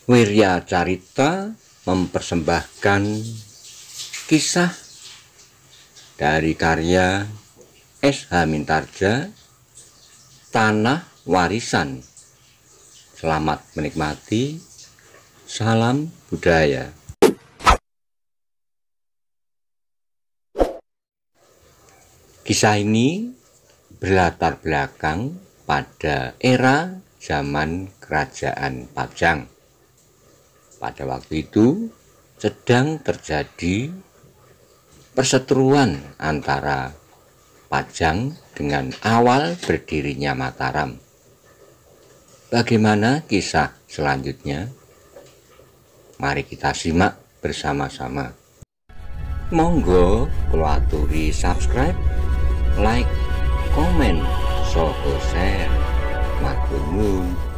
Wirya Carita mempersembahkan kisah dari karya S.H. Mintardja, Tanah Warisan. Selamat menikmati. Salam budaya. Kisah ini berlatar belakang pada era zaman Kerajaan Pajang. Pada waktu itu sedang terjadi perseteruan antara Pajang dengan awal berdirinya Mataram. Bagaimana kisah selanjutnya? Mari kita simak bersama-sama. Monggo kula aturi subscribe, like, komen, soho share. Matur nuwun.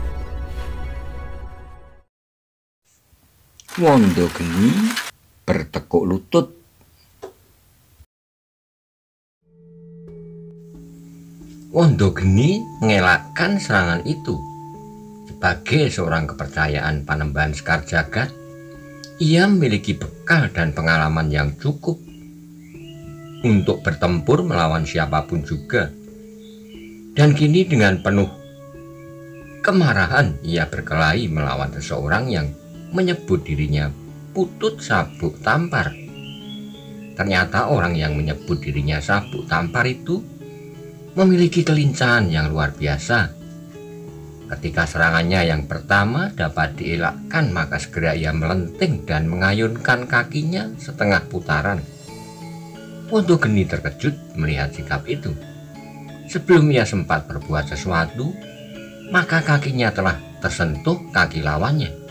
Wondogeni bertekuk lutut. Wondogeni mengelakkan serangan itu. Sebagai seorang kepercayaan Panembahan Sekar Jagad, ia memiliki bekal dan pengalaman yang cukup untuk bertempur melawan siapapun juga. Dan kini dengan penuh kemarahan ia berkelahi melawan seseorang yang menyebut dirinya Putut Sabuk Tampar. Ternyata orang yang menyebut dirinya Sabuk Tampar itu memiliki kelincahan yang luar biasa. Ketika serangannya yang pertama dapat dielakkan, maka segera ia melenting dan mengayunkan kakinya setengah putaran. Wondogeni terkejut melihat sikap itu. Sebelum ia sempat berbuat sesuatu, maka kakinya telah tersentuh kaki lawannya.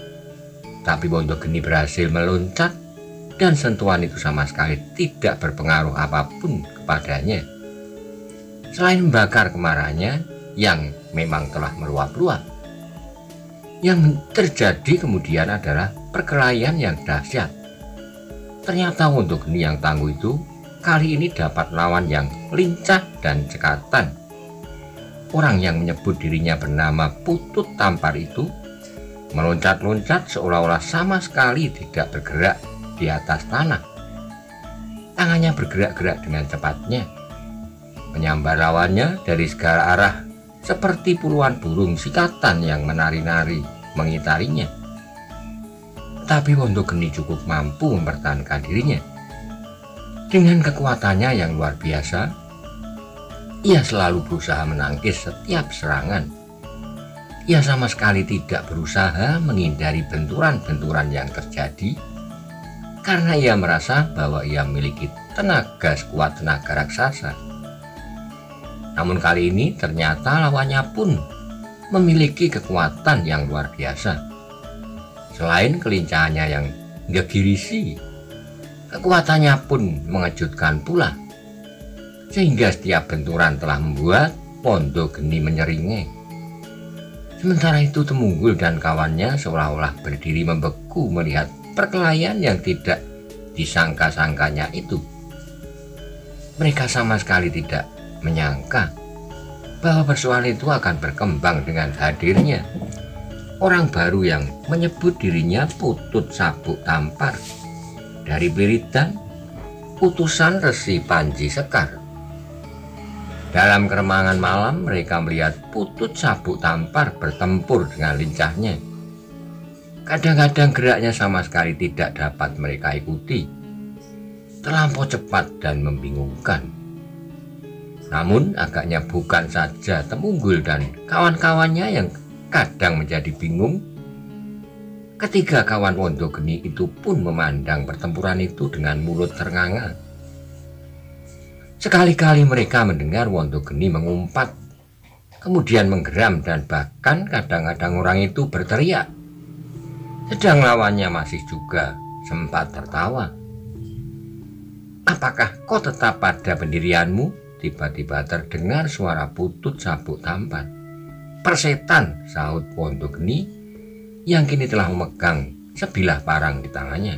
Tapi Wondogeni berhasil meloncat dan sentuhan itu sama sekali tidak berpengaruh apapun kepadanya. Selain membakar kemarahannya yang memang telah meluap-luap, yang terjadi kemudian adalah perkelahian yang dahsyat. Ternyata Wondogeni yang tangguh itu kali ini dapat lawan yang lincah dan cekatan. Orang yang menyebut dirinya bernama Putut Tampar itu meloncat-loncat seolah-olah sama sekali tidak bergerak di atas tanah. Tangannya bergerak-gerak dengan cepatnya, menyambar lawannya dari segala arah seperti puluhan burung sikatan yang menari-nari mengitarinya. Tapi Wondogeni cukup mampu mempertahankan dirinya. Dengan kekuatannya yang luar biasa, ia selalu berusaha menangkis setiap serangan. Ia sama sekali tidak berusaha menghindari benturan-benturan yang terjadi karena ia merasa bahwa ia memiliki tenaga sekuat tenaga raksasa. Namun kali ini ternyata lawannya pun memiliki kekuatan yang luar biasa. Selain kelincahannya yang gegirisi, kekuatannya pun mengejutkan pula. Sehingga setiap benturan telah membuat Wondogeni menyeringai. Sementara itu Temunggul dan kawannya seolah-olah berdiri membeku melihat perkelahian yang tidak disangka-sangkanya itu. Mereka sama sekali tidak menyangka bahwa persoalan itu akan berkembang dengan hadirnya orang baru yang menyebut dirinya Putut Sabuk Tampar dari Biritan, utusan Resi Panji Sekar. Dalam keremangan malam mereka melihat Putut Sabuk Tampar bertempur dengan lincahnya. Kadang-kadang geraknya sama sekali tidak dapat mereka ikuti, terlampau cepat dan membingungkan. Namun agaknya bukan saja Temunggul dan kawan-kawannya yang kadang menjadi bingung. Ketiga kawan Wondogeni itu pun memandang pertempuran itu dengan mulut ternganga. Sekali-kali mereka mendengar Wondogeni mengumpat, kemudian menggeram dan bahkan kadang-kadang orang itu berteriak. Sedang lawannya masih juga sempat tertawa. "Apakah kau tetap pada pendirianmu?" Tiba-tiba terdengar suara Putut Sabuk Tampar. "Persetan," sahut Wondogeni yang kini telah memegang sebilah parang di tangannya.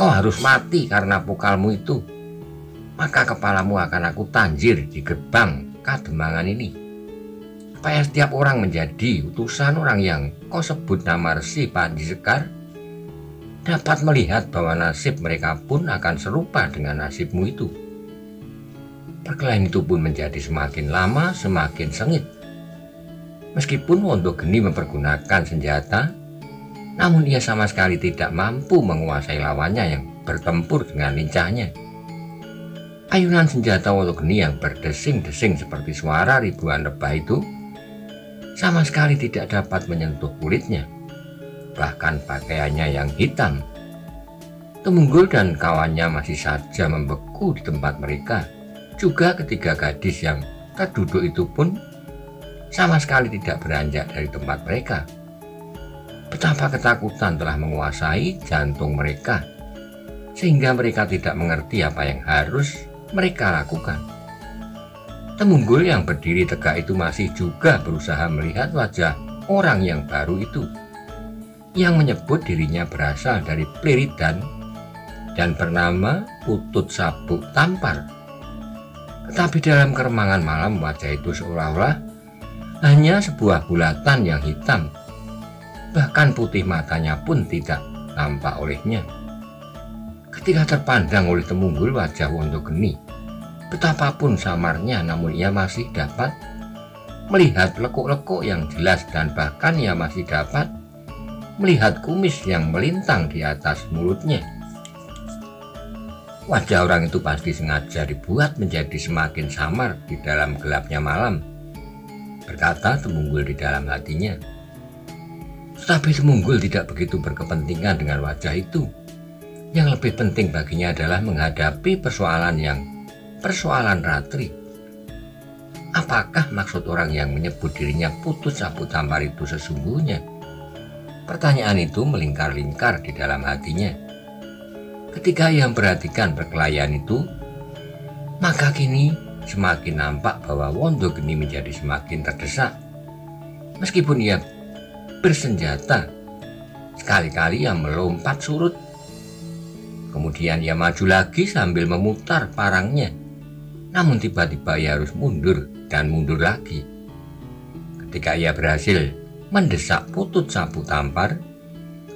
"Kau harus mati karena pukalmu itu. Maka kepalamu akan aku tanjir di gerbang Kademangan ini." supaya setiap orang menjadi utusan orang yang kau sebut nama Resi Panji Sekar, dapat melihat bahwa nasib mereka pun akan serupa dengan nasibmu itu. Perkelahian itu pun menjadi semakin lama semakin sengit. Meskipun Wondogeni mempergunakan senjata, namun ia sama sekali tidak mampu menguasai lawannya yang bertempur dengan lincahnya. Ayunan senjata Wondogeni yang berdesing-desing seperti suara ribuan lebah itu sama sekali tidak dapat menyentuh kulitnya. Bahkan pakaiannya yang hitam. Tumunggul dan kawannya masih saja membeku di tempat mereka. Juga ketiga gadis yang terduduk itu pun sama sekali tidak beranjak dari tempat mereka. Betapa ketakutan telah menguasai jantung mereka, sehingga mereka tidak mengerti apa yang harus mereka lakukan. Temunggul yang berdiri tegak itu masih juga berusaha melihat wajah orang yang baru itu, yang menyebut dirinya berasal dari Pleridan dan bernama Putut Sabuk Tampar. Tetapi dalam keremangan malam wajah itu seolah-olah hanya sebuah bulatan yang hitam. Bahkan putih matanya pun tidak nampak olehnya. Ketika terpandang oleh Temunggul wajah Wondogeni, betapapun samarnya namun ia masih dapat melihat lekuk-lekuk yang jelas dan bahkan ia masih dapat melihat kumis yang melintang di atas mulutnya. Wajah orang itu pasti sengaja dibuat menjadi semakin samar di dalam gelapnya malam, berkata Temunggul di dalam hatinya. Tetapi Temunggul tidak begitu berkepentingan dengan wajah itu. Yang lebih penting baginya adalah menghadapi persoalan Ratri. Apakah maksud orang yang menyebut dirinya Putut Sabuk Tampar itu sesungguhnya? Pertanyaan itu melingkar-lingkar di dalam hatinya. Ketika ia memperhatikan perkelahian itu, maka kini semakin nampak bahwa Wondogeni menjadi semakin terdesak. Meskipun ia bersenjata, sekali-kali ia melompat surut. Kemudian ia maju lagi sambil memutar parangnya. Namun tiba-tiba ia harus mundur dan mundur lagi. Ketika ia berhasil mendesak Putut Sabuk Tampar,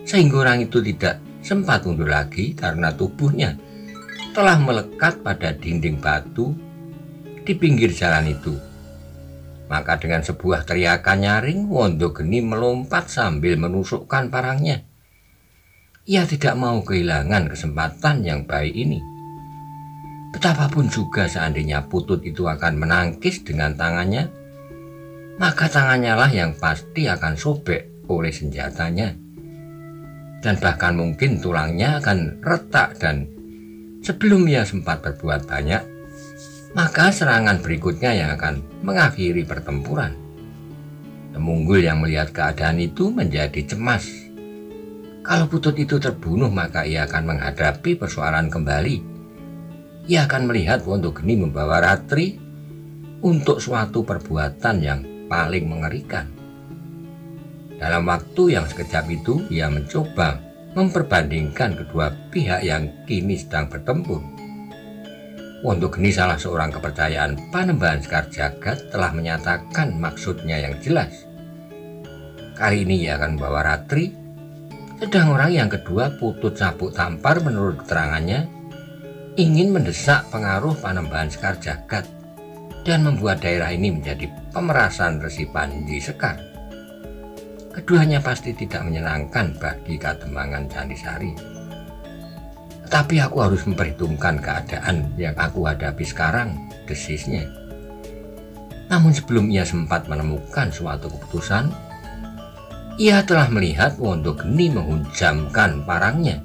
sehingga orang itu tidak sempat mundur lagi karena tubuhnya telah melekat pada dinding batu di pinggir jalan itu. Maka dengan sebuah teriakan nyaring, Wondogeni melompat sambil menusukkan parangnya. Ia tidak mau kehilangan kesempatan yang baik ini. Betapapun juga seandainya Putut itu akan menangkis dengan tangannya, maka tangannya lah yang pasti akan sobek oleh senjatanya. Dan bahkan mungkin tulangnya akan retak, dan sebelum ia sempat berbuat banyak, maka serangan berikutnya yang akan mengakhiri pertempuran. Temunggul yang melihat keadaan itu menjadi cemas. Kalau Putut itu terbunuh, maka ia akan menghadapi persoalan kembali. Ia akan melihat Wondogeni membawa Ratri untuk suatu perbuatan yang paling mengerikan. Dalam waktu yang sekejap itu, ia mencoba memperbandingkan kedua pihak yang kini sedang bertempur. Wondogeni, salah seorang kepercayaan Panembahan Sekar Jagad, telah menyatakan maksudnya yang jelas. Kali ini ia akan membawa Ratri, sedang orang yang kedua, Putut Sabuk Tampar, menurut keterangannya, ingin mendesak pengaruh Panembahan Sekar Jagad dan membuat daerah ini menjadi pemerasan Resi Panji Sekar. Keduanya pasti tidak menyenangkan bagi Katembangan Candisari. Tetapi aku harus memperhitungkan keadaan yang aku hadapi sekarang, desisnya. Namun sebelum ia sempat menemukan suatu keputusan, ia telah melihat Wondogeni menghunjamkan parangnya.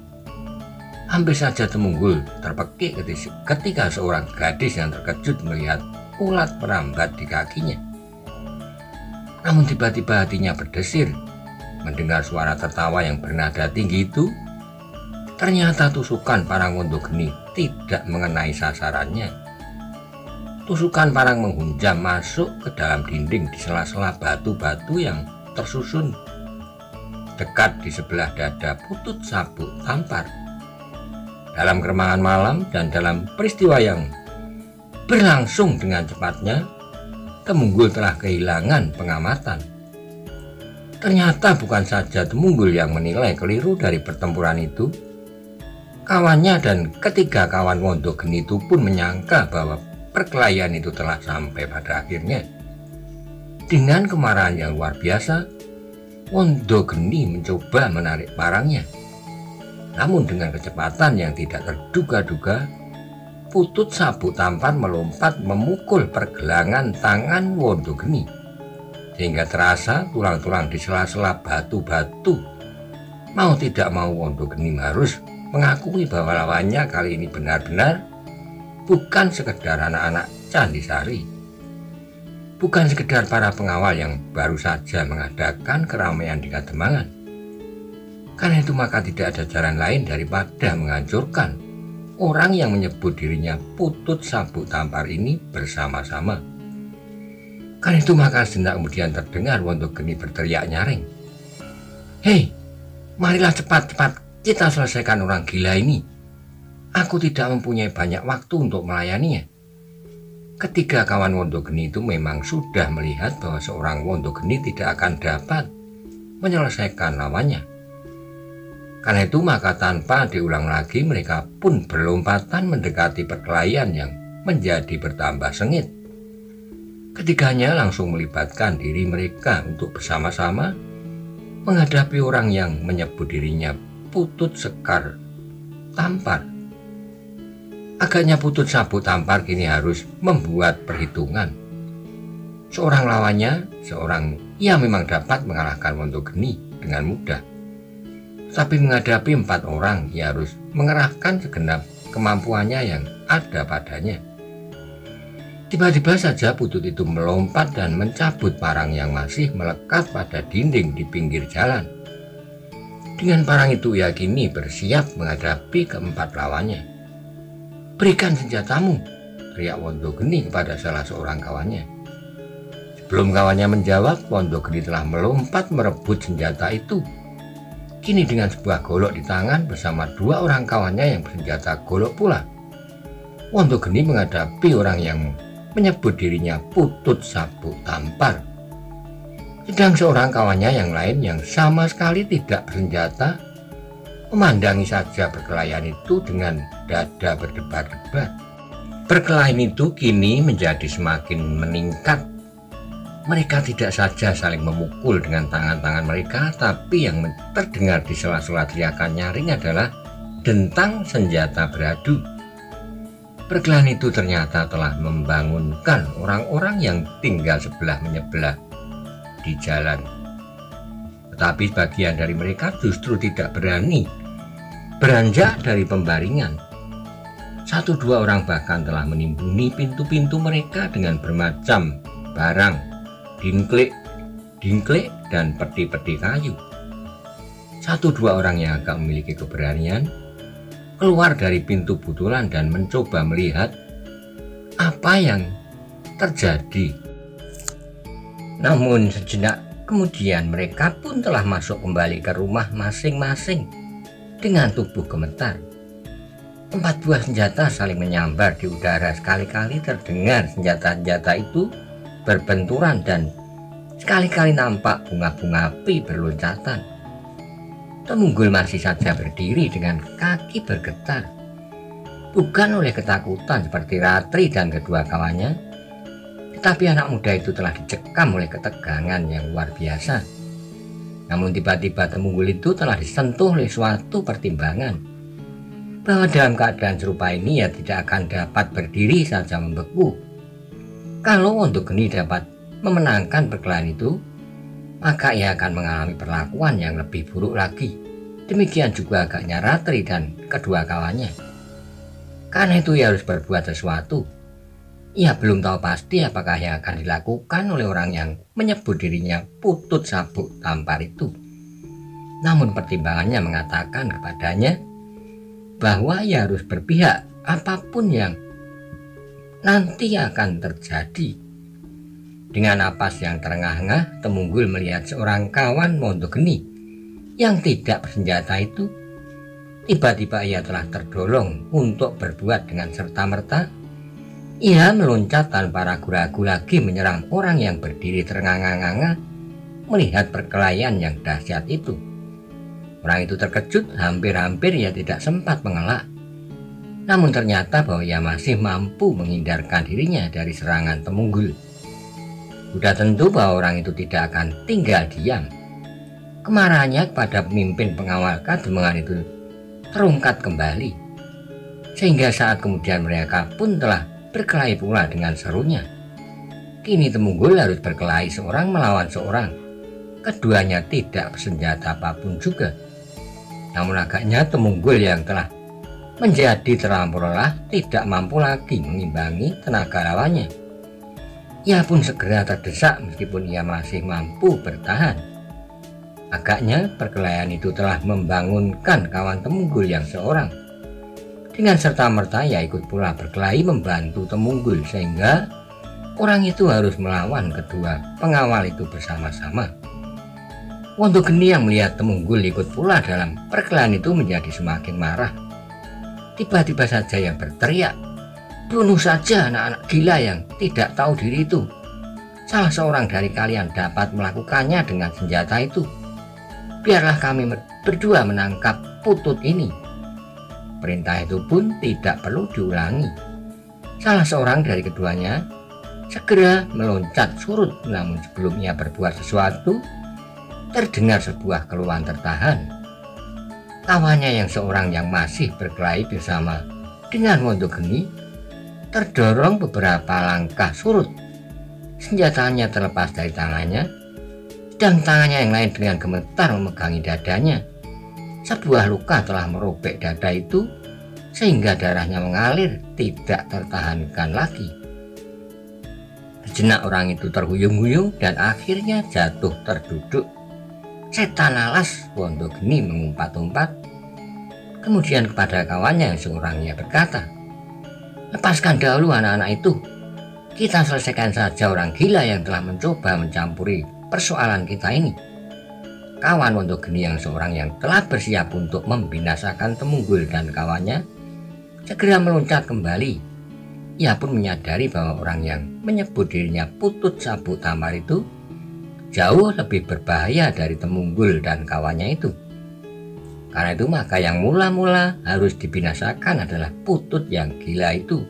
Hampir saja Temunggul terpekik ketika seorang gadis yang terkejut melihat ulat merambat di kakinya. Namun tiba-tiba hatinya berdesir mendengar suara tertawa yang bernada tinggi itu. Ternyata tusukan parang Wondogeni tidak mengenai sasarannya. Tusukan parang menghunjam masuk ke dalam dinding di sela-sela batu-batu yang tersusun dekat di sebelah dada Putut Sabuk Tampar. Dalam keremangan malam dan dalam peristiwa yang berlangsung dengan cepatnya, Temunggul telah kehilangan pengamatan. Ternyata bukan saja Temunggul yang menilai keliru dari pertempuran itu. Kawannya dan ketiga kawan Wondogeni itu pun menyangka bahwa perkelahian itu telah sampai pada akhirnya. Dengan kemarahan yang luar biasa, Wondogeni mencoba menarik parangnya. Namun dengan kecepatan yang tidak terduga-duga, Putut Sabuk Tampar melompat memukul pergelangan tangan Wondogeni, sehingga terasa tulang-tulang di sela-sela batu-batu. Mau tidak mau Wondogeni harus mengakui bahwa lawannya kali ini benar-benar bukan sekedar anak-anak Candisari, bukan sekedar para pengawal yang baru saja mengadakan keramaian di Kademangan. Karena itu maka tidak ada jalan lain daripada menghancurkan orang yang menyebut dirinya Putut Sabuk Tampar ini bersama-sama. Karena itu maka sejenak kemudian terdengar Wondogeni berteriak nyaring, "Hei, marilah cepat-cepat kita selesaikan orang gila ini. Aku tidak mempunyai banyak waktu untuk melayaninya." Ketiga kawan Wondogeni itu memang sudah melihat bahwa seorang Wondogeni tidak akan dapat menyelesaikan lawannya. Karena itu maka tanpa diulang lagi mereka pun berlompatan mendekati perkelahian yang menjadi bertambah sengit. Ketiganya langsung melibatkan diri mereka untuk bersama-sama menghadapi orang yang menyebut dirinya Putut Sekar Tampar. Agaknya Putut Sabuk Tampar kini harus membuat perhitungan. Seorang lawannya, seorang yang memang dapat mengalahkan Wondogeni dengan mudah. Tapi menghadapi 4 orang, ia harus mengerahkan segenap kemampuannya yang ada padanya. Tiba-tiba saja Putut itu melompat dan mencabut parang yang masih melekat pada dinding di pinggir jalan. Dengan parang itu ia kini bersiap menghadapi keempat lawannya. "Berikan senjatamu," teriak Wondogeni kepada salah seorang kawannya. Sebelum kawannya menjawab, Wondogeni telah melompat merebut senjata itu. Kini dengan sebuah golok di tangan bersama 2 orang kawannya yang bersenjata golok pula, Wondogeni menghadapi orang yang menyebut dirinya Putut Sabuk Tampar. Sedang seorang kawannya yang lain yang sama sekali tidak bersenjata memandangi saja perkelahian itu dengan dada berdebar-debar. Perkelahian itu kini menjadi semakin meningkat. Mereka tidak saja saling memukul dengan tangan-tangan mereka, tapi yang terdengar di sela-sela teriakan nyaring adalah dentang senjata beradu. Perkelahian itu ternyata telah membangunkan orang-orang yang tinggal sebelah menyebelah di jalan. Tetapi sebagian dari mereka justru tidak berani beranjak dari pembaringan. 1-2 orang bahkan telah menimbuni pintu-pintu mereka dengan bermacam barang, dingklik, dan peti-peti kayu. 1-2 orang yang agak memiliki keberanian keluar dari pintu butulan dan mencoba melihat apa yang terjadi. Namun sejenak kemudian mereka pun telah masuk kembali ke rumah masing-masing dengan tubuh gemetar. 4 buah senjata saling menyambar di udara. Sekali-kali terdengar senjata-senjata itu berbenturan dan sekali-kali nampak bunga-bunga api berloncatan. Temunggul masih saja berdiri dengan kaki bergetar, bukan oleh ketakutan seperti Ratri dan kedua kawannya, tetapi anak muda itu telah dicekam oleh ketegangan yang luar biasa. Namun tiba-tiba Temunggul itu telah disentuh oleh suatu pertimbangan, bahwa dalam keadaan serupa ini ia tidak akan dapat berdiri saja membeku. Kalau Wondogeni dapat memenangkan perkelahian itu, maka ia akan mengalami perlakuan yang lebih buruk lagi. Demikian juga agaknya Ratri dan kedua kawannya. Karena itu ia harus berbuat sesuatu. Ia belum tahu pasti apakah yang akan dilakukan oleh orang yang menyebut dirinya Putut Sabuk Tampar itu. Namun pertimbangannya mengatakan kepadanya bahwa ia harus berpihak apapun yang nanti akan terjadi. Dengan napas yang terengah-engah, Temunggul melihat seorang kawan Wondogeni yang tidak bersenjata itu. Tiba-tiba ia telah terdorong untuk berbuat dengan serta-merta. Ia meloncat tanpa ragu-ragu lagi menyerang orang yang berdiri ternganga-nganga melihat perkelahian yang dahsyat itu. Orang itu terkejut, hampir-hampir ia tidak sempat mengelak. Namun ternyata bahwa ia masih mampu menghindarkan dirinya dari serangan Temunggul. Sudah tentu bahwa orang itu tidak akan tinggal diam. Kemarahannya kepada pemimpin pengawal Kademangan itu terungkat kembali. Sehingga saat kemudian mereka pun telah berkelahi pula dengan serunya. Kini Temunggul harus berkelahi seorang melawan seorang. Keduanya tidak bersenjata apapun juga. Namun agaknya Temunggul yang telah menjadi terlampau lelah tidak mampu lagi mengimbangi tenaga lawannya. Ia pun segera terdesak meskipun ia masih mampu bertahan. Agaknya perkelahian itu telah membangunkan kawan Temunggul yang seorang. Dengan serta-merta ia ikut pula berkelahi membantu Temunggul sehingga orang itu harus melawan kedua pengawal itu bersama-sama. Wondogeni yang melihat Temunggul ikut pula dalam perkelahian itu menjadi semakin marah. Tiba-tiba saja ia berteriak, "Bunuh saja anak-anak gila yang tidak tahu diri itu. Salah seorang dari kalian dapat melakukannya dengan senjata itu. Biarlah kami berdua menangkap Putut ini." Perintah itu pun tidak perlu diulangi. Salah seorang dari keduanya segera meloncat surut, namun sebelum ia berbuat sesuatu, terdengar sebuah keluhan tertahan. Kawannya yang seorang yang masih berkelahi bersama dengan Wondogeni terdorong beberapa langkah surut. Senjatanya terlepas dari tangannya, sedang tangannya yang lain dengan gemetar memegangi dadanya. Sebuah luka telah merobek dada itu sehingga darahnya mengalir tidak tertahankan lagi. Sejenak orang itu terhuyung-huyung dan akhirnya jatuh terduduk. "Setan alas!" Wondogeni mengumpat-umpat. Kemudian kepada kawannya yang seorang ia berkata, "Lepaskan dahulu anak-anak itu. Kita selesaikan saja orang gila yang telah mencoba mencampuri persoalan kita ini." Kawan Wondogeni yang seorang yang telah bersiap untuk membinasakan Temunggul dan kawannya segera meloncat kembali. Ia pun menyadari bahwa orang yang menyebut dirinya Putut Sabuk Tampar itu jauh lebih berbahaya dari Temunggul dan kawannya itu. Karena itu maka yang mula-mula harus dibinasakan adalah Putut yang gila itu.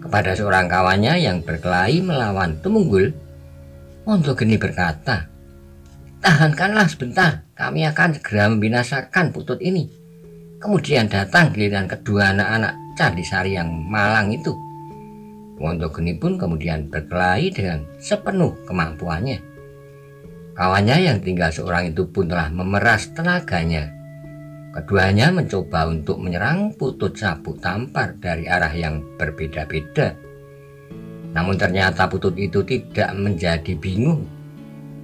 Kepada seorang kawannya yang berkelahi melawan Temunggul, Wondogeni berkata, "Tahankanlah sebentar, kami akan segera membinasakan Putut ini. Kemudian datang giliran kedua anak-anak Candisari yang malang itu." Wondogeni pun kemudian berkelahi dengan sepenuh kemampuannya. Kawannya yang tinggal seorang itu pun telah memeras tenaganya. Keduanya mencoba untuk menyerang Putut Sabuk Tampar dari arah yang berbeda-beda. Namun ternyata Putut itu tidak menjadi bingung.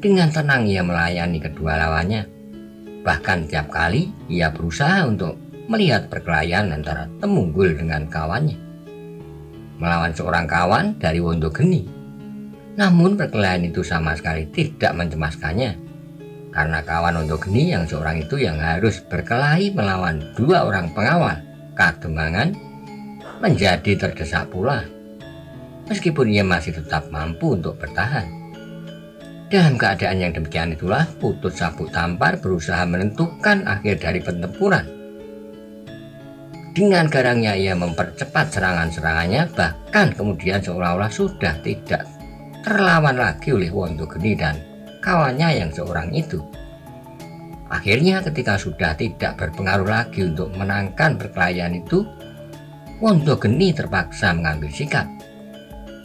Dengan tenang ia melayani kedua lawannya. Bahkan tiap kali ia berusaha untuk melihat perkelahian antara Temunggul dengan kawannya. Melawan seorang kawan dari Wondogeni. Namun perkelahian itu sama sekali tidak mencemaskannya, karena kawan Wondogeni yang seorang itu yang harus berkelahi melawan dua orang pengawal Kademangan menjadi terdesak pula, meskipun ia masih tetap mampu untuk bertahan. Dalam keadaan yang demikian itulah Putut Sabuk Tampar berusaha menentukan akhir dari pertempuran. Dengan garangnya ia mempercepat serangan-serangannya, bahkan kemudian seolah-olah sudah tidak terlawan lagi oleh Wondogeni dan kawannya yang seorang itu. Akhirnya ketika sudah tidak berpengaruh lagi untuk menangkan perkelahian itu, Wondogeni terpaksa mengambil sikap.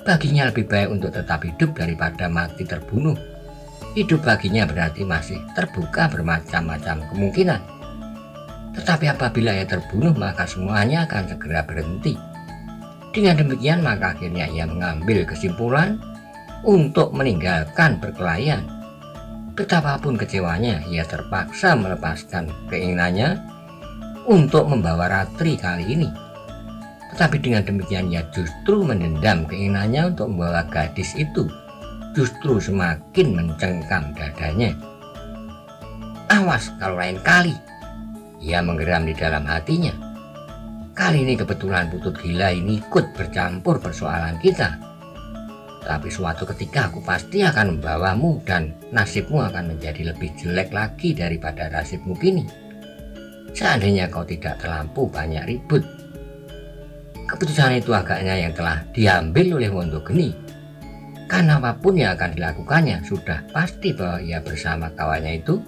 Baginya lebih baik untuk tetap hidup daripada mati terbunuh. Hidup baginya berarti masih terbuka bermacam-macam kemungkinan. Tetapi apabila ia terbunuh maka semuanya akan segera berhenti. Dengan demikian maka akhirnya ia mengambil kesimpulan untuk meninggalkan perkelahian. Betapapun kecewanya, ia terpaksa melepaskan keinginannya untuk membawa Ratri kali ini. Tetapi dengan demikian ia justru mendendam keinginannya untuk membawa gadis itu, justru semakin mencengkam dadanya. "Awas kalau lain kali," ia menggeram di dalam hatinya. Kali ini kebetulan Putut gila ini ikut bercampur persoalan kita. Tapi suatu ketika aku pasti akan membawamu dan nasibmu akan menjadi lebih jelek lagi daripada nasibmu kini. Seandainya kau tidak terlampau banyak ribut. Keputusan itu agaknya yang telah diambil oleh Wondogeni. Karena apapun yang akan dilakukannya sudah pasti bahwa ia bersama kawannya itu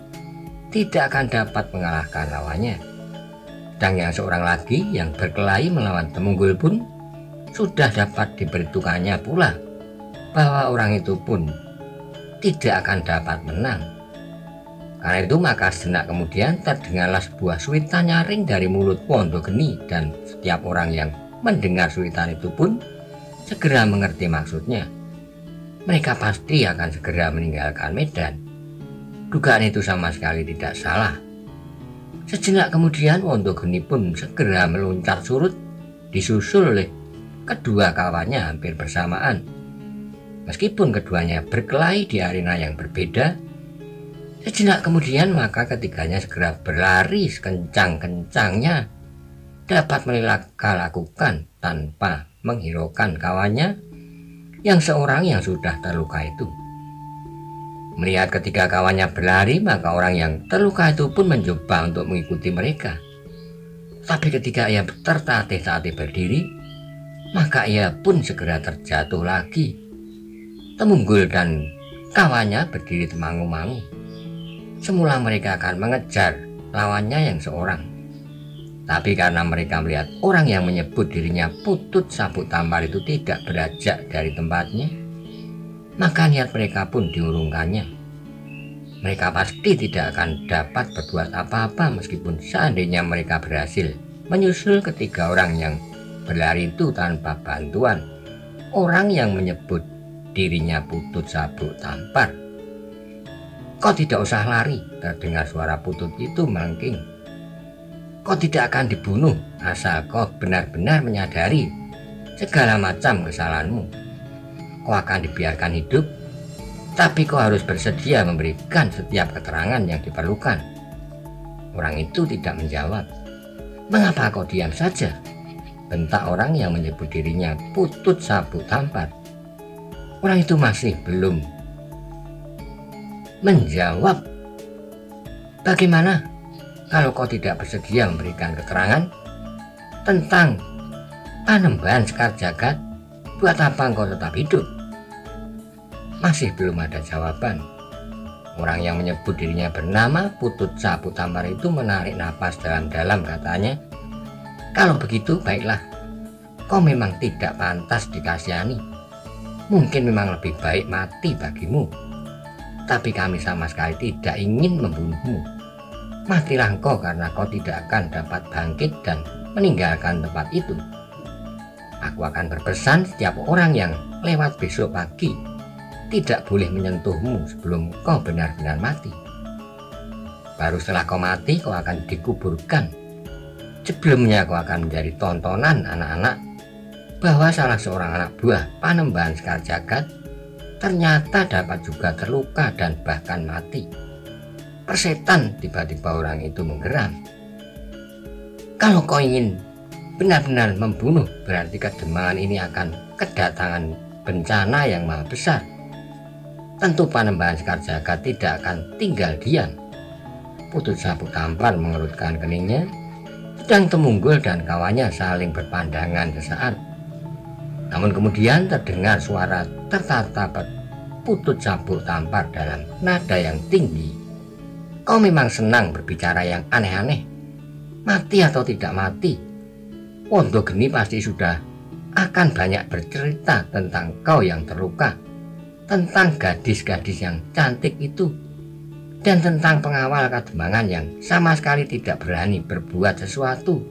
tidak akan dapat mengalahkan lawannya. Dan yang seorang lagi yang berkelahi melawan Temunggul pun sudah dapat diberitukannya pula bahwa orang itu pun tidak akan dapat menang. Karena itu maka sejenak kemudian terdengarlah sebuah suitan nyaring dari mulut Wondogeni, dan setiap orang yang mendengar suitan itu pun segera mengerti maksudnya. Mereka pasti akan segera meninggalkan medan. Dugaan itu sama sekali tidak salah. Sejenak kemudian Wondogeni pun segera meloncat surut, disusul oleh kedua kawannya hampir bersamaan. Meskipun keduanya berkelahi di arena yang berbeda, sejenak kemudian maka ketiganya segera berlari sekencang-kencangnya dapat lakukan tanpa menghiraukan kawannya yang seorang yang sudah terluka itu. Melihat ketiga kawannya berlari, maka orang yang terluka itu pun mencoba untuk mengikuti mereka. Tapi ketika ia tertatih-tatih berdiri, maka ia pun segera terjatuh lagi. Temunggul dan kawannya berdiri temangu-mangu. Semula mereka akan mengejar lawannya yang seorang. Tapi karena mereka melihat orang yang menyebut dirinya Putut Sabuk Tampar itu tidak beranjak dari tempatnya, maka niat mereka pun diurungkannya. Mereka pasti tidak akan dapat berbuat apa-apa meskipun seandainya mereka berhasil menyusul ketiga orang yang berlari itu tanpa bantuan orang yang menyebut dirinya Putut Sabuk Tampar. Kau tidak usah lari, terdengar suara Putut itu melengking. Kau tidak akan dibunuh asal kau benar-benar menyadari segala macam kesalahanmu. Kau akan dibiarkan hidup, tapi kau harus bersedia memberikan setiap keterangan yang diperlukan. Orang itu tidak menjawab. Mengapa kau diam saja? Bentak orang yang menyebut dirinya Putut Sabuk Tampar. Orang itu masih belum menjawab. Bagaimana kalau kau tidak bersedia memberikan keterangan tentang Panembahan Sekar Jagad? Buat apa engkau tetap hidup? Masih belum ada jawaban. Orang yang menyebut dirinya bernama Putut Sabuk Tampar itu menarik napas dalam-dalam, katanya, kalau begitu baiklah, kau memang tidak pantas dikasihani. Mungkin memang lebih baik mati bagimu. Tapi kami sama sekali tidak ingin membunuhmu. Matilah engkau karena kau tidak akan dapat bangkit dan meninggalkan tempat itu. Aku akan berpesan setiap orang yang lewat besok pagi tidak boleh menyentuhmu sebelum kau benar-benar mati. Baru setelah kau mati, kau akan dikuburkan. Sebelumnya kau akan menjadi tontonan anak-anak bahwa salah seorang anak buah Panembahan Sekar Jagad ternyata dapat juga terluka dan bahkan mati. Persetan, tiba-tiba orang itu menggeram. Kalau kau ingin benar-benar membunuh, berarti Kademangan ini akan kedatangan bencana yang maha besar. Tentu Panembahan Sekar Jagad tidak akan tinggal diam. Putut Sabuk Tampar mengerutkan keningnya, sedang Temunggul dan kawannya saling berpandangan sesaat. Namun kemudian terdengar suara tertatap Putut Sabuk Tampar dalam nada yang tinggi. Kau memang senang berbicara yang aneh-aneh. Mati atau tidak mati, Wondogeni pasti sudah akan banyak bercerita tentang kau yang terluka, tentang gadis-gadis yang cantik itu, dan tentang pengawal Kademangan yang sama sekali tidak berani berbuat sesuatu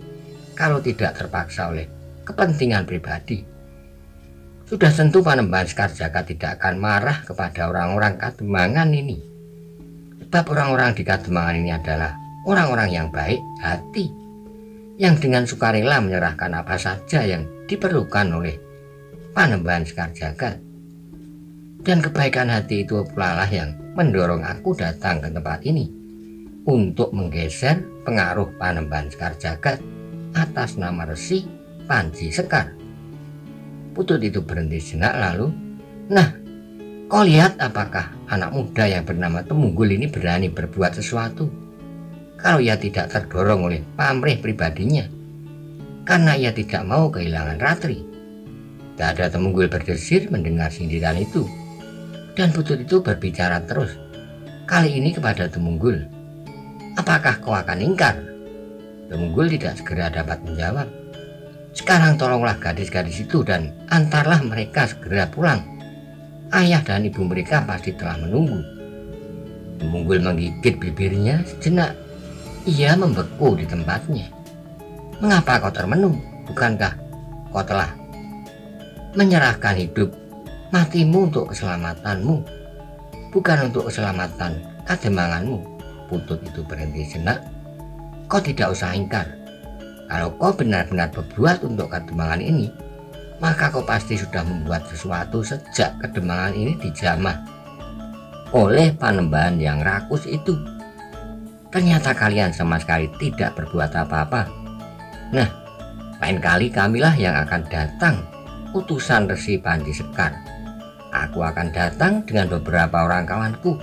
kalau tidak terpaksa oleh kepentingan pribadi. Sudah tentu Panembahan Sekar Jagad tidak akan marah kepada orang-orang Kademangan ini, sebab orang-orang di Kademangan ini adalah orang-orang yang baik hati, yang dengan sukarela menyerahkan apa saja yang diperlukan oleh Panembahan Sekar Jagad. Dan kebaikan hati itu pula lah yang mendorong aku datang ke tempat ini untuk menggeser pengaruh Panembahan Sekar Jagad atas nama Resi Panji Sekar. Putut itu berhenti sejenak lalu, "Nah, kau lihat apakah anak muda yang bernama Temunggul ini berani berbuat sesuatu kalau ia tidak terdorong oleh pamrih pribadinya, karena ia tidak mau kehilangan Ratri." Dada Temunggul berdesir mendengar sindiran itu, dan Putut itu berbicara terus, kali ini kepada Temunggul, "Apakah kau akan ingkar?" Temunggul tidak segera dapat menjawab. "Sekarang tolonglah gadis-gadis itu dan antarlah mereka segera pulang. Ayah dan ibu mereka pasti telah menunggu." Temunggul menggigit bibirnya sejenak. Ia membeku di tempatnya. "Mengapa kau termenung? Bukankah kau telah menyerahkan hidup matimu untuk keselamatanmu, bukan untuk keselamatan kademanganmu?" Putut itu berhenti sejenak. "Kau tidak usah ingkar. Kalau kau benar-benar berbuat untuk kademangan ini, maka kau pasti sudah membuat sesuatu sejak kademangan ini dijamah oleh Panembahan yang rakus itu. Ternyata kalian sama sekali tidak berbuat apa-apa. Nah, lain kali kamilah yang akan datang, utusan Resi Panji Sekar. Aku akan datang dengan beberapa orang kawanku,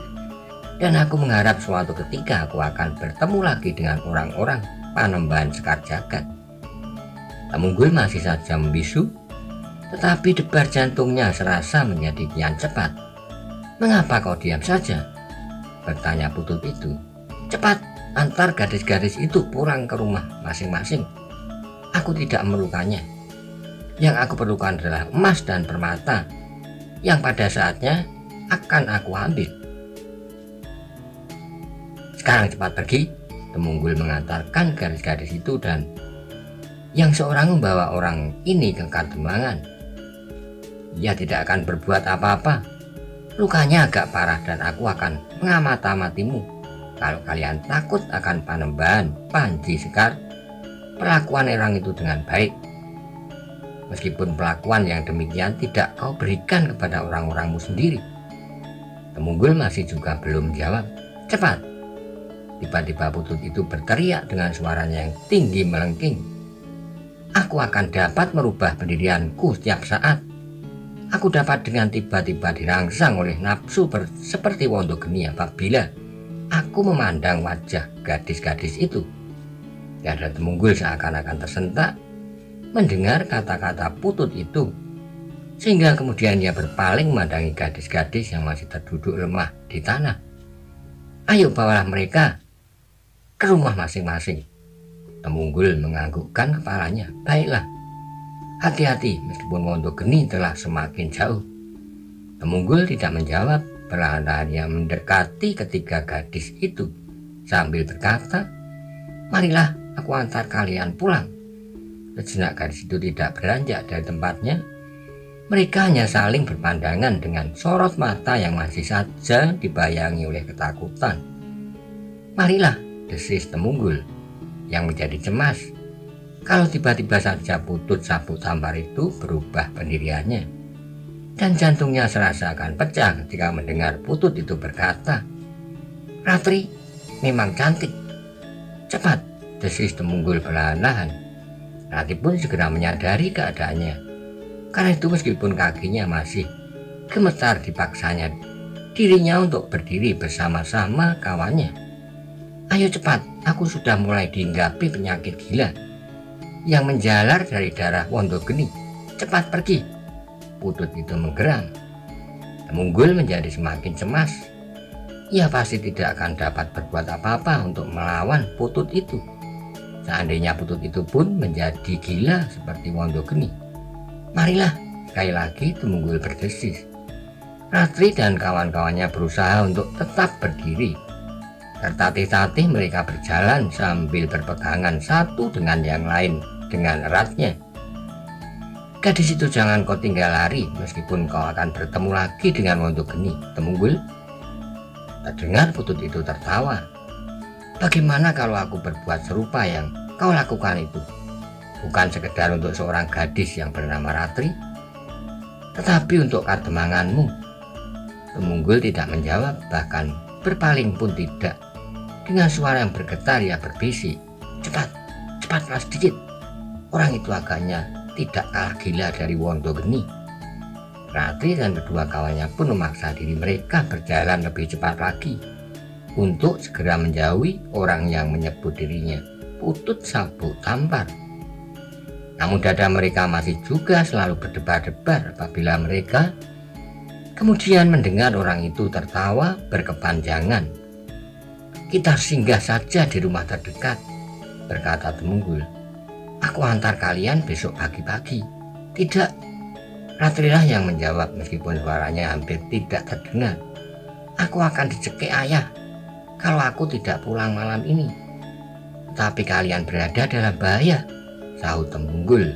dan aku mengharap suatu ketika aku akan bertemu lagi dengan orang-orang Panembahan Sekar Jagat." Temunggul masih saja membisu, tetapi debar jantungnya serasa menjadi kian cepat. "Mengapa kau diam saja?" bertanya Putut itu. "Cepat antar gadis-gadis itu pulang ke rumah masing-masing. Aku tidak memerlukannya. Yang aku perlukan adalah emas dan permata yang pada saatnya akan aku ambil. Sekarang cepat pergi." Temunggul mengantarkan gadis-gadis itu, dan yang seorang membawa orang ini ke kademangan. "Ia tidak akan berbuat apa-apa. Lukanya agak parah dan aku akan mengamat-amatimu. Kalau kalian takut akan Panembahan Panji Sekar, perlakuan orang itu dengan baik. Meskipun perlakuan yang demikian tidak kau berikan kepada orang-orangmu sendiri." Temunggul masih juga belum menjawab. "Cepat!" Tiba-tiba Putut itu berteriak dengan suaranya yang tinggi melengking. "Aku akan dapat merubah pendirianku setiap saat. Aku dapat dengan tiba-tiba dirangsang oleh nafsu seperti Wondogeni apabila aku memandang wajah gadis-gadis itu." Dada Temunggul seakan-akan tersentak mendengar kata-kata Putut itu, sehingga kemudian ia berpaling memandangi gadis-gadis yang masih terduduk lemah di tanah. "Ayo bawalah mereka ke rumah masing-masing." Temunggul menganggukkan kepalanya. "Baiklah, hati-hati meskipun Wondogeni telah semakin jauh." Temunggul tidak menjawab. Perlahan-lahan ia mendekati ketiga gadis itu sambil berkata, "Marilah aku antar kalian pulang." Sejenak gadis itu tidak beranjak dari tempatnya. Mereka hanya saling berpandangan dengan sorot mata yang masih saja dibayangi oleh ketakutan. "Marilah," desis Temunggul yang menjadi cemas kalau tiba-tiba saja Putut Sabuk Tampar itu berubah pendiriannya, dan jantungnya serasa akan pecah ketika mendengar Putut itu berkata, "Ratri memang cantik." "Cepat," desis Temunggul perlahan-lahan. Ratri pun segera menyadari keadaannya. Karena itu meskipun kakinya masih gemetar dipaksanya dirinya untuk berdiri bersama-sama kawannya. "Ayo cepat, aku sudah mulai dihinggapi penyakit gila yang menjalar dari darah Wondogeni. Cepat pergi." Putut itu menggeram. Temunggul menjadi semakin cemas. Ia pasti tidak akan dapat berbuat apa-apa untuk melawan Putut itu. Seandainya Putut itu pun menjadi gila seperti Wondogeni. "Marilah," sekali lagi Temunggul berdesis. Ratri dan kawan-kawannya berusaha untuk tetap berdiri. Tertatih-tatih mereka berjalan sambil berpegangan satu dengan yang lain dengan eratnya. "Gadis itu jangan kau tinggal lari meskipun kau akan bertemu lagi dengan Wondogeni, Temunggul." Terdengar Putut itu tertawa. "Bagaimana kalau aku berbuat serupa yang kau lakukan itu? Bukan sekedar untuk seorang gadis yang bernama Ratri, tetapi untuk kademanganmu." Temunggul tidak menjawab, bahkan berpaling pun tidak. Dengan suara yang bergetar ia berbisik, "Cepat, cepatlah sedikit." Orang itu agaknya tidak kalah gila dari Wondo Geni. Ratri dan kedua kawannya pun memaksa diri mereka berjalan lebih cepat lagi untuk segera menjauhi orang yang menyebut dirinya Putut Sabuk Tampar. Namun dada mereka masih juga selalu berdebar-debar apabila mereka kemudian mendengar orang itu tertawa berkepanjangan. "Kita singgah saja di rumah terdekat," berkata Temunggul. "Aku antar kalian besok pagi-pagi." "Tidak," Ratrilah yang menjawab meskipun suaranya hampir tidak terdengar. "Aku akan dicekik ayah kalau aku tidak pulang malam ini." "Tapi kalian berada dalam bahaya," sahut Temunggul.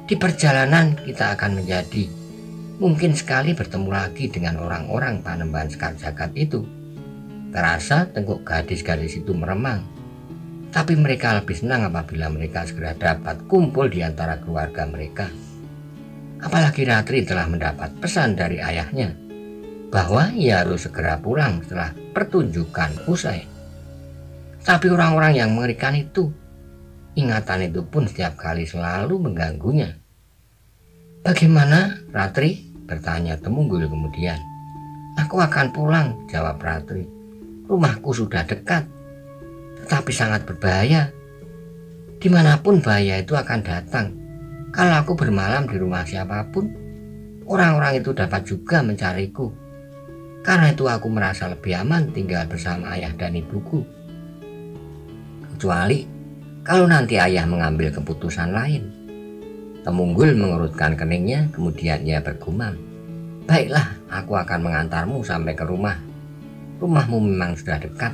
"Di perjalanan kita akan menjadi mungkin sekali bertemu lagi dengan orang-orang Panembahan Sekar Jagad itu." Terasa tengkuk gadis-gadis itu meremang. Tapi mereka lebih senang apabila mereka segera dapat kumpul di antara keluarga mereka. Apalagi Ratri telah mendapat pesan dari ayahnya bahwa ia harus segera pulang setelah pertunjukan usai. Tapi orang-orang yang mengerikan itu, ingatan itu pun setiap kali selalu mengganggunya. "Bagaimana, Ratri?" bertanya Temunggul kemudian. "Aku akan pulang," jawab Ratri. "Rumahku sudah dekat, tetapi sangat berbahaya. Dimanapun bahaya itu akan datang. Kalau aku bermalam di rumah siapapun, orang-orang itu dapat juga mencariku. Karena itu aku merasa lebih aman tinggal bersama ayah dan ibuku. Kecuali kalau nanti ayah mengambil keputusan lain." Temunggul mengerutkan keningnya, kemudian ia bergumam, "Baiklah, aku akan mengantarmu sampai ke rumah. Rumahmu memang sudah dekat,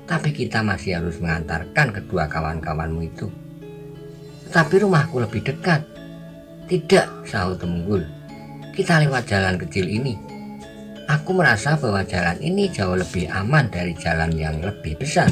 tapi kita masih harus mengantarkan kedua kawan-kawanmu itu." "Tapi rumahku lebih dekat." "Tidak," sahut Temunggul. "Kita lewat jalan kecil ini. Aku merasa bahwa jalan ini jauh lebih aman dari jalan yang lebih besar."